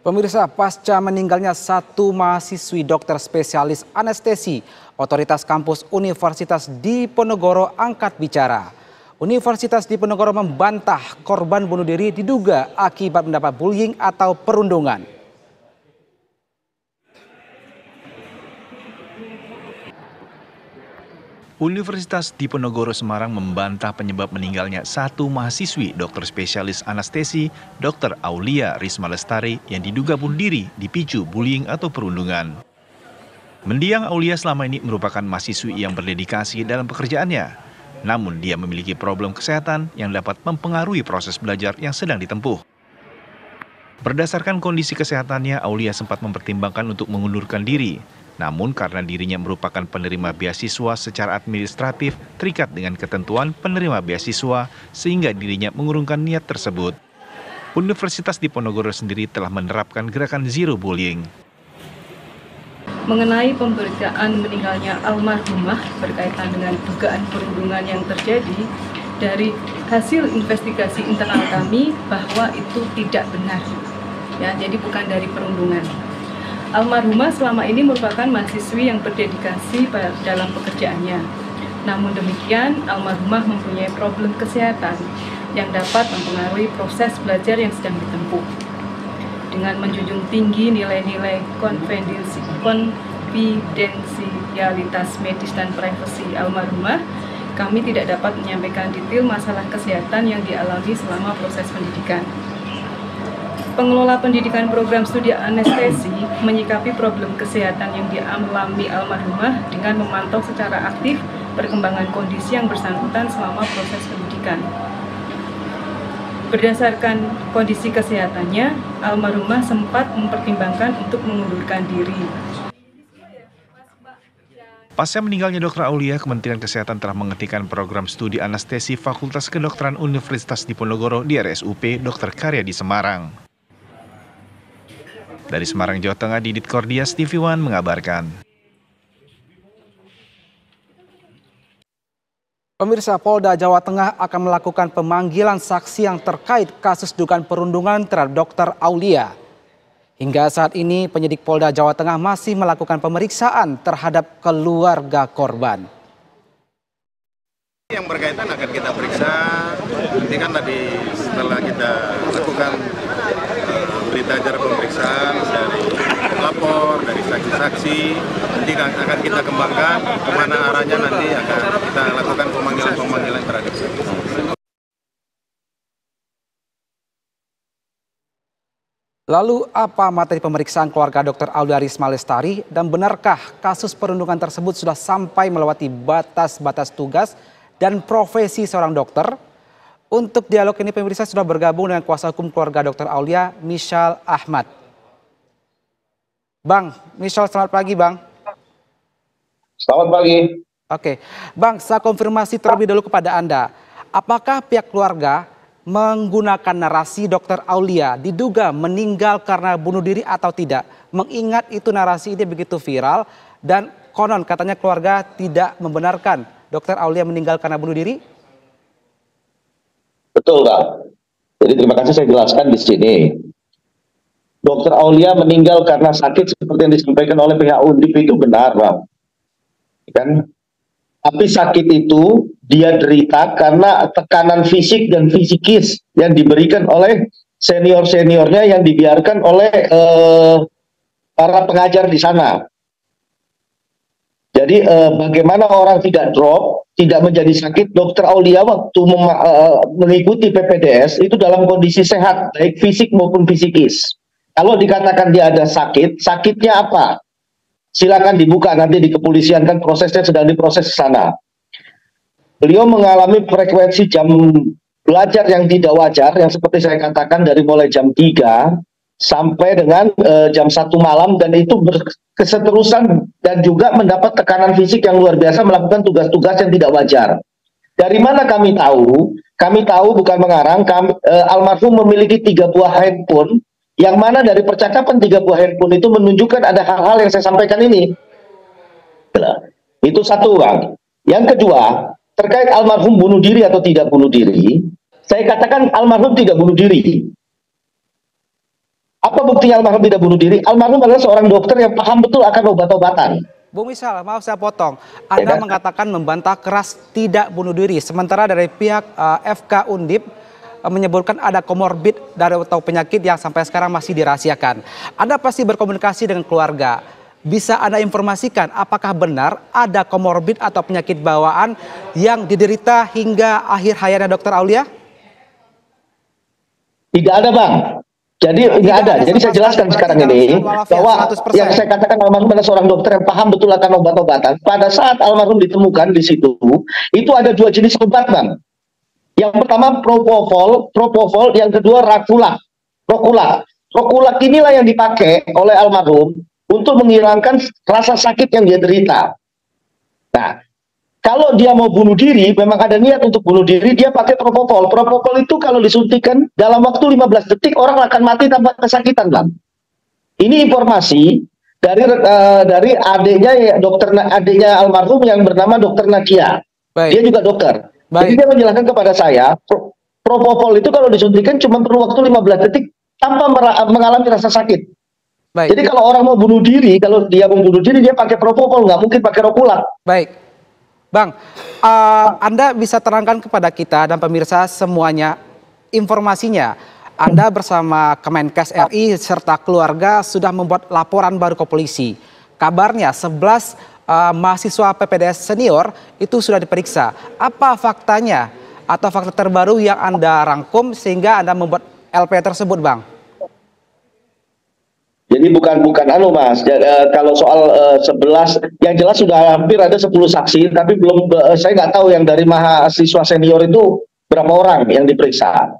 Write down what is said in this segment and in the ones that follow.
Pemirsa, pasca meninggalnya satu mahasiswi dokter spesialis anestesi, otoritas kampus Universitas Diponegoro angkat bicara. Universitas Diponegoro membantah korban bunuh diri diduga akibat mendapat bullying atau perundungan. Universitas Diponegoro Semarang membantah penyebab meninggalnya satu mahasiswi dokter spesialis anestesi, Dr. Aulia Risma Lestari yang diduga bunuh diri dipicu bullying atau perundungan. Mendiang Aulia selama ini merupakan mahasiswi yang berdedikasi dalam pekerjaannya. Namun dia memiliki problem kesehatan yang dapat mempengaruhi proses belajar yang sedang ditempuh. Berdasarkan kondisi kesehatannya, Aulia sempat mempertimbangkan untuk mengundurkan diri. Namun karena dirinya merupakan penerima beasiswa secara administratif terikat dengan ketentuan penerima beasiswa sehingga dirinya mengurungkan niat tersebut. Universitas Diponegoro sendiri telah menerapkan gerakan zero bullying. Mengenai pemberitaan meninggalnya almarhumah berkaitan dengan dugaan perundungan yang terjadi, dari hasil investigasi internal kami bahwa itu tidak benar. Ya, jadi bukan dari perundungan. Almarhumah selama ini merupakan mahasiswi yang berdedikasi dalam pekerjaannya. Namun demikian, almarhumah mempunyai problem kesehatan yang dapat mempengaruhi proses belajar yang sedang ditempuh. Dengan menjunjung tinggi nilai-nilai konfidensialitas medis dan privasi almarhumah, kami tidak dapat menyampaikan detail masalah kesehatan yang dialami selama proses pendidikan. Pengelola pendidikan program studi anestesi menyikapi problem kesehatan yang dialami almarhumah dengan memantau secara aktif perkembangan kondisi yang bersangkutan selama proses pendidikan. Berdasarkan kondisi kesehatannya, almarhumah sempat mempertimbangkan untuk mengundurkan diri. Pasca meninggalnya Dr. Aulia, Kementerian Kesehatan telah menghentikan program studi anestesi Fakultas Kedokteran Universitas Diponegoro di RSUP Dr. Karyadi Semarang. Dari Semarang, Jawa Tengah, Didit Kordias, TV One mengabarkan. Pemirsa, Polda Jawa Tengah akan melakukan pemanggilan saksi yang terkait kasus dugaan perundungan terhadap Dr. Aulia. Hingga saat ini penyidik Polda Jawa Tengah masih melakukan pemeriksaan terhadap keluarga korban. Yang berkaitan akan kita periksa, ini kan tadi setelah kita lakukan berita acara pemeriksaan dari pelapor, dari saksi-saksi, nanti akan kita kembangkan kemana arahnya, nanti akan kita lakukan pemanggilan terhadap saksi. Lalu apa materi pemeriksaan keluarga Dr. Aulia Risma Lestari dan benarkah kasus perundungan tersebut sudah sampai melewati batas-batas tugas dan profesi seorang dokter? Untuk dialog ini pemirsa sudah bergabung dengan kuasa hukum keluarga Dr. Aulia, Michal Ahmad. Bang, Michal, selamat pagi Bang. Selamat pagi. Oke, Bang, saya konfirmasi terlebih dahulu kepada Anda. Apakah pihak keluarga menggunakan narasi Dr. Aulia diduga meninggal karena bunuh diri atau tidak? Mengingat itu narasi ini begitu viral dan konon katanya keluarga tidak membenarkan Dr. Aulia meninggal karena bunuh diri? Betul, Pak. Jadi terima kasih saya jelaskan di sini. Dr. Aulia meninggal karena sakit seperti yang disampaikan oleh pihak Undip itu benar, Pak. Kan? Tapi sakit itu dia derita karena tekanan fisik dan fisikis yang diberikan oleh senior-seniornya yang dibiarkan oleh para pengajar di sana. Jadi bagaimana orang tidak drop, tidak menjadi sakit, Dr. Aulia waktu mengikuti PPDS itu dalam kondisi sehat, baik fisik maupun fisikis. Kalau dikatakan dia ada sakit, sakitnya apa? Silakan dibuka nanti di kepolisian, kan prosesnya sedang diproses di sana. Beliau mengalami frekuensi jam belajar yang tidak wajar, yang seperti saya katakan dari mulai jam 3 sampai dengan jam 1 malam, dan itu berkeseterusan dan juga mendapat tekanan fisik yang luar biasa melakukan tugas-tugas yang tidak wajar. Dari mana kami tahu? Kami tahu bukan mengarang, almarhum memiliki 3 buah handphone, yang mana dari percakapan 3 buah handphone itu menunjukkan ada hal-hal yang saya sampaikan ini. Itu satu, Bang. Yang kedua, terkait almarhum bunuh diri atau tidak bunuh diri, saya katakan almarhum tidak bunuh diri. Apa buktinya almarhum tidak bunuh diri? Almarhum adalah seorang dokter yang paham betul akan obat-obatan. Bung Misal, maaf saya potong. Anda mengatakan membantah keras tidak bunuh diri. Sementara dari pihak FK Undip menyebutkan ada komorbid atau penyakit yang sampai sekarang masih dirahasiakan. Anda pasti berkomunikasi dengan keluarga. Bisa Anda informasikan apakah benar ada komorbid atau penyakit bawaan yang diderita hingga akhir hayatnya Dr. Aulia? Tidak ada, Bang. Jadi nggak ada. Jadi saya jelaskan sekarang ini bahwa yang saya katakan almarhum adalah seorang dokter yang paham betul akan obat-obatan. Pada saat almarhum ditemukan di situ, itu ada 2 jenis obat, Bang. Yang pertama propofol, yang kedua rokulat. Rokulat inilah yang dipakai oleh almarhum untuk menghilangkan rasa sakit yang dia derita. Nah, kalau dia mau bunuh diri, memang ada niat untuk bunuh diri, dia pakai propofol. Propofol itu kalau disuntikan dalam waktu 15 detik orang akan mati tanpa kesakitan, Bang. Ini informasi dari adiknya adiknya almarhum yang bernama Dokter Nadia. Baik. Dia juga dokter. Baik. Jadi dia menjelaskan kepada saya, propofol itu kalau disuntikan cuma perlu waktu 15 detik tanpa mengalami rasa sakit. Baik. Jadi kalau orang mau bunuh diri, kalau dia mau bunuh diri dia pakai propofol, nggak mungkin pakai rokulat. Baik. Bang, Anda bisa terangkan kepada kita dan pemirsa semuanya informasinya. Anda bersama Kemenkes RI serta keluarga sudah membuat laporan baru ke polisi. Kabarnya 11 mahasiswa PPDS senior itu sudah diperiksa. Apa faktanya atau fakta terbaru yang Anda rangkum sehingga Anda membuat LP tersebut, Bang? Jadi bukan Mas. Kalau soal 11, yang jelas sudah hampir ada 10 saksi, tapi belum saya nggak tahu yang dari mahasiswa senior itu berapa orang yang diperiksa.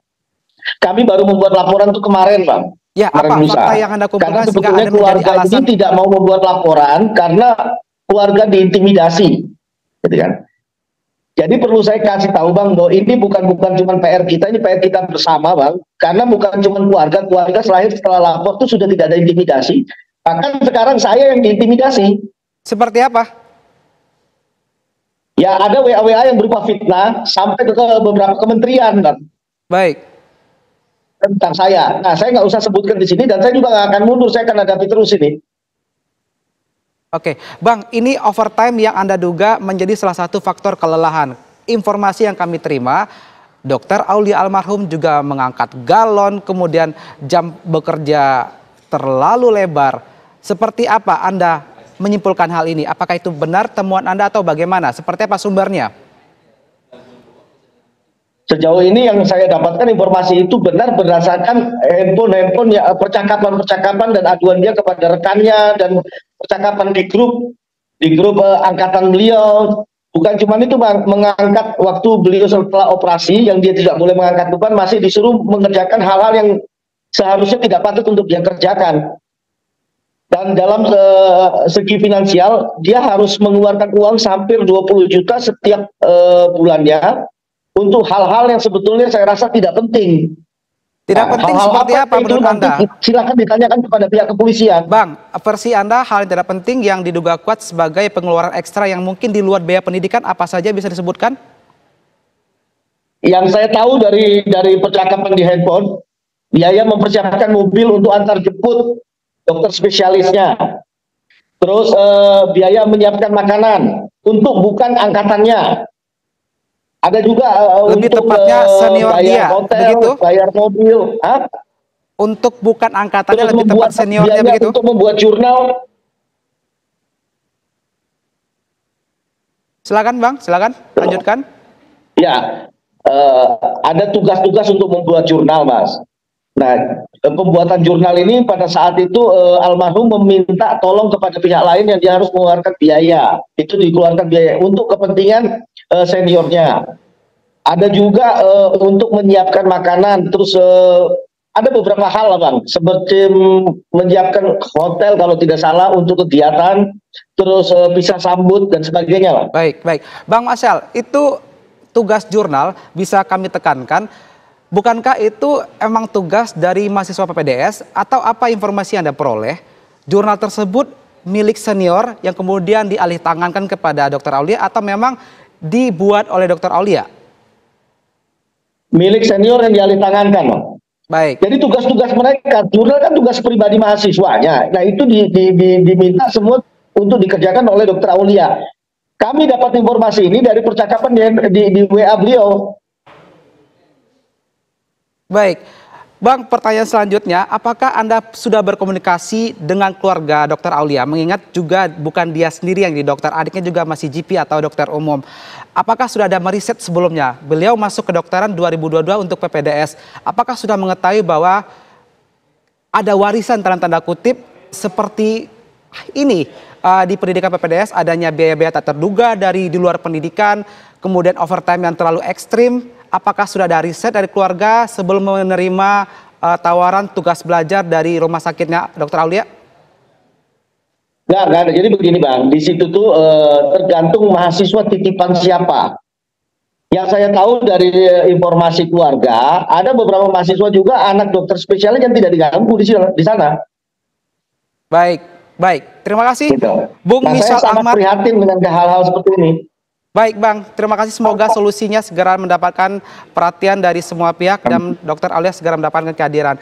Kami baru membuat laporan itu kemarin, Bang. Ya, apa fakta yang Anda kumpulkan? Karena sebetulnya keluarga ini tidak mau membuat laporan karena keluarga diintimidasi, gitu kan? Jadi perlu saya kasih tahu, Bang, bahwa ini bukan cuma PR kita, ini PR kita bersama, Bang. Karena bukan cuma keluarga selain setelah lapor itu sudah tidak ada intimidasi. Bahkan sekarang saya yang diintimidasi. Seperti apa? Ya ada WA yang berupa fitnah sampai ke beberapa kementerian, Bang. Baik. Tentang saya. Nah, saya nggak usah sebutkan di sini dan saya juga nggak akan mundur, saya akan hadapi terus ini. Oke, Bang, ini overtime yang Anda duga menjadi salah satu faktor kelelahan. Informasi yang kami terima, Dr. Aulia almarhum juga mengangkat galon, kemudian jam bekerja terlalu lebar. Seperti apa Anda menyimpulkan hal ini? Apakah itu benar temuan Anda atau bagaimana? Seperti apa sumbernya? Sejauh ini yang saya dapatkan informasi itu benar berdasarkan handphone ya, percakapan dan aduan dia kepada rekannya dan percakapan di grup angkatan beliau. Bukan cuma itu, Bang, mengangkat waktu beliau setelah operasi yang dia tidak boleh mengangkat beban, masih disuruh mengerjakan hal-hal yang seharusnya tidak patut untuk dia kerjakan. Dan dalam segi finansial dia harus mengeluarkan uang hampir 20 juta setiap bulannya untuk hal-hal yang sebetulnya saya rasa tidak penting. Tidak penting seperti apa menurut Anda? Silakan ditanyakan kepada pihak kepolisian. Bang, versi Anda hal yang tidak penting yang diduga kuat sebagai pengeluaran ekstra yang mungkin di luar biaya pendidikan apa saja bisa disebutkan? Yang saya tahu dari percakapan di handphone, biaya mempersiapkan mobil untuk antar jemput dokter spesialisnya. Terus biaya menyiapkan makanan untuk bukan angkatannya. Ada juga lebih untuk tepatnya senior bayar dia, hotel, begitu? bayar mobil. Untuk bukan angkatannya terus lebih tepat seniornya begitu? Untuk membuat jurnal. Silakan, Bang, silakan lanjutkan. Ya, ada tugas-tugas untuk membuat jurnal, Mas. Nah, pembuatan jurnal ini pada saat itu almarhum meminta tolong kepada pihak lain yang dia harus mengeluarkan biaya. Itu dikeluarkan biaya untuk kepentingan seniornya. Ada juga untuk menyiapkan makanan, terus ada beberapa hal, Bang, seperti menyiapkan hotel kalau tidak salah untuk kegiatan, terus bisa sambut dan sebagainya, Bang. Baik. Bang Marcel, itu tugas jurnal bisa kami tekankan, bukankah itu emang tugas dari mahasiswa PPDS atau apa informasi yang Anda peroleh? Jurnal tersebut milik senior yang kemudian dialih tangankan kepada Dr. Aulia atau memang dibuat oleh Dr. Aulia? Milik senior yang dialih tangankan, Bang. Baik. Jadi tugas-tugas mereka, jurnal kan tugas pribadi mahasiswanya. Nah itu diminta semua untuk dikerjakan oleh Dr. Aulia. Kami dapat informasi ini dari percakapan di WA beliau. Baik. Bang, pertanyaan selanjutnya, apakah Anda sudah berkomunikasi dengan keluarga Dr. Aulia? Mengingat juga bukan dia sendiri yang di dokter, adiknya juga masih GP atau dokter umum. Apakah sudah ada meriset sebelumnya? Beliau masuk kedokteran 2022 untuk PPDS. Apakah sudah mengetahui bahwa ada warisan dalam tanda kutip seperti ini di pendidikan PPDS, adanya biaya-biaya tak terduga dari di luar pendidikan, kemudian overtime yang terlalu ekstrim? Apakah sudah ada riset dari keluarga sebelum menerima tawaran tugas belajar dari rumah sakitnya Dr. Aulia? Nggak ada. Jadi begini Bang, di situ tuh tergantung mahasiswa titipan siapa. Yang saya tahu dari informasi keluarga, ada beberapa mahasiswa juga anak dokter spesialis yang tidak diganggu di sana. Baik, baik. Terima kasih, Gitu. Bung Nah, Misal saya sangat Ahmad. prihatin dengan hal-hal seperti ini. Baik Bang, terima kasih. Semoga solusinya segera mendapatkan perhatian dari semua pihak dan Dr. Aulia segera mendapatkan kehadiran.